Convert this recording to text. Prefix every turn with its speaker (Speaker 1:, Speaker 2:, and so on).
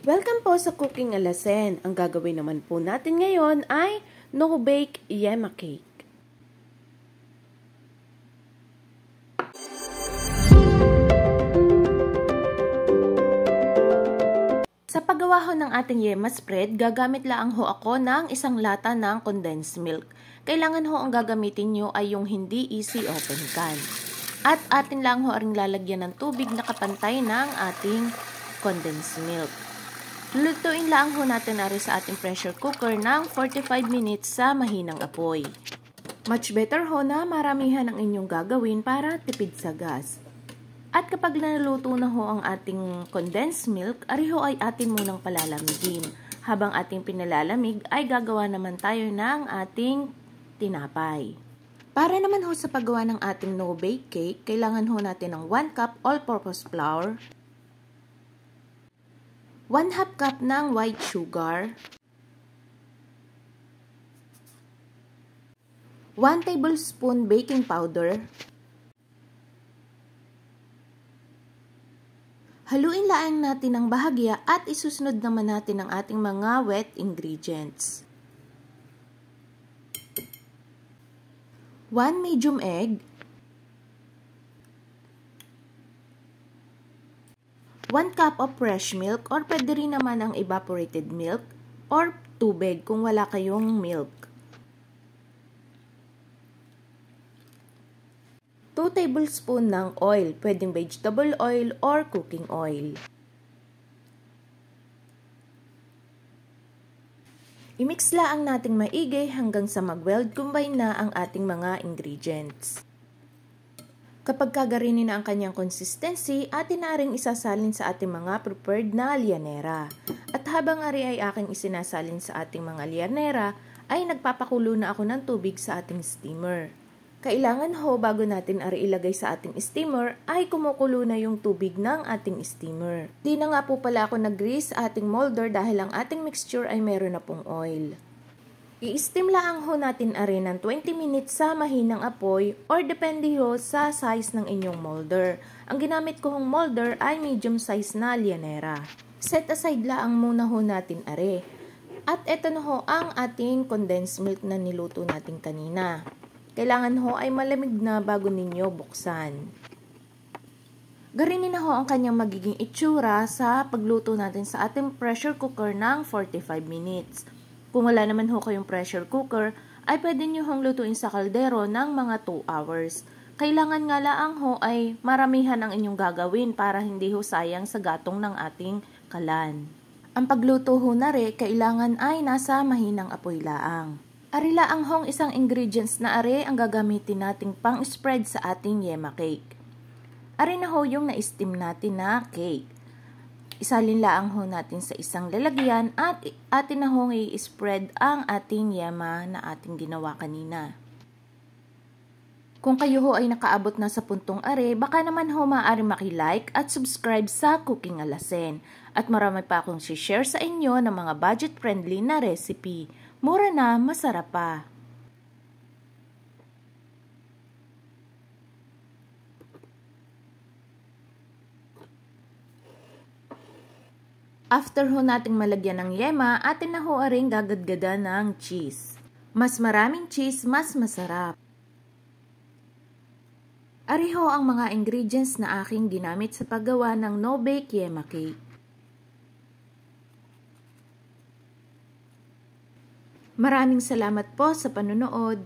Speaker 1: Welcome po sa Cooking Alasen. Ang gagawin naman po natin ngayon ay no-bake yema cake. Sa paggawa ho ng ating yema spread, gagamit lang ho ako ng isang lata ng condensed milk. Kailangan ho ang gagamitin nyo ay yung hindi easy open can. At atin lang ho ring lalagyan ng tubig na kapantay ng ating condensed milk. Lulutuin lang ho natin sa ating pressure cooker ng 45 minutes sa mahinang apoy. Much better ho na maramihan ang inyong gagawin para tipid sa gas. At kapag naluto na ho ang ating condensed milk, ariho ay atin munang palalamigin. Habang ating pinalalamig ay gagawa naman tayo ng ating tinapay. Para naman ho sa paggawa ng ating no-bake cake, kailangan ho natin ng 1 cup all-purpose flour, 1/2 cup ng white sugar, 1 tablespoon baking powder. Haluin lang natin ng bahagya at isusunod naman natin ang ating mga wet ingredients. 1 medium egg, 1 cup of fresh milk or pwede rin naman ang evaporated milk or tubig kung wala kayong milk. 2 tablespoon ng oil, pwedeng vegetable oil or cooking oil. I-mix lang nating maigi hanggang sa mag-weld combine na ang ating mga ingredients. Kapag kagarinin na ang kanyang consistency, atin na ring isasalin sa ating mga prepared na lianera. At habang ari ay aking isinasalin sa ating mga lianera, ay nagpapakulo na ako ng tubig sa ating steamer. Kailangan ho bago natin ari ilagay sa ating steamer, ay kumukulo na yung tubig ng ating steamer. Di na nga po pala ako nag-grease sa ating molder dahil ang ating mixture ay meron na pong oil. I-steam lang ho natin ari ng 20 minutes sa mahinang apoy or depende ho sa size ng inyong molder. Ang ginamit ko hong molder ay medium size na lianera. Set aside lang muna ho natin ari. At eto na ho ang ating condensed milk na niluto natin kanina. Kailangan ho ay malamig na bago ninyo buksan. Garinin na ho ang kanyang magiging itsura sa pagluto natin sa ating pressure cooker ng 45 minutes. Kung wala naman ho kayong pressure cooker, ay pwede nyo hong lutuin sa kaldero ng mga 2 hours. Kailangan nga lang ho ay maramihan ang inyong gagawin para hindi ho sayang sa gatong ng ating kalan. Ang pagluto ho na kailangan ay nasa mahinang apoy laang. Ari laang hong isang ingredients na ari ang gagamitin nating pang-spread sa ating yema cake. Ari na ho yung na-steam natin na cake. Isalin lang ho natin sa isang lalagyan at atin na hong i-spread ang ating yema na ating ginawa kanina. Kung kayo ho ay nakaabot na sa puntong are, baka naman ho maaari maki-like at subscribe sa Cooking Alasen. At marami pa akong share sa inyo ng mga budget-friendly na recipe. Mura na, masarap pa. After ho nating malagyan ng yema, atin na ho ring gagadgada ng cheese. Mas maraming cheese, mas masarap. Ari ho ang mga ingredients na aking ginamit sa paggawa ng no-bake yema cake. Maraming salamat po sa panonood.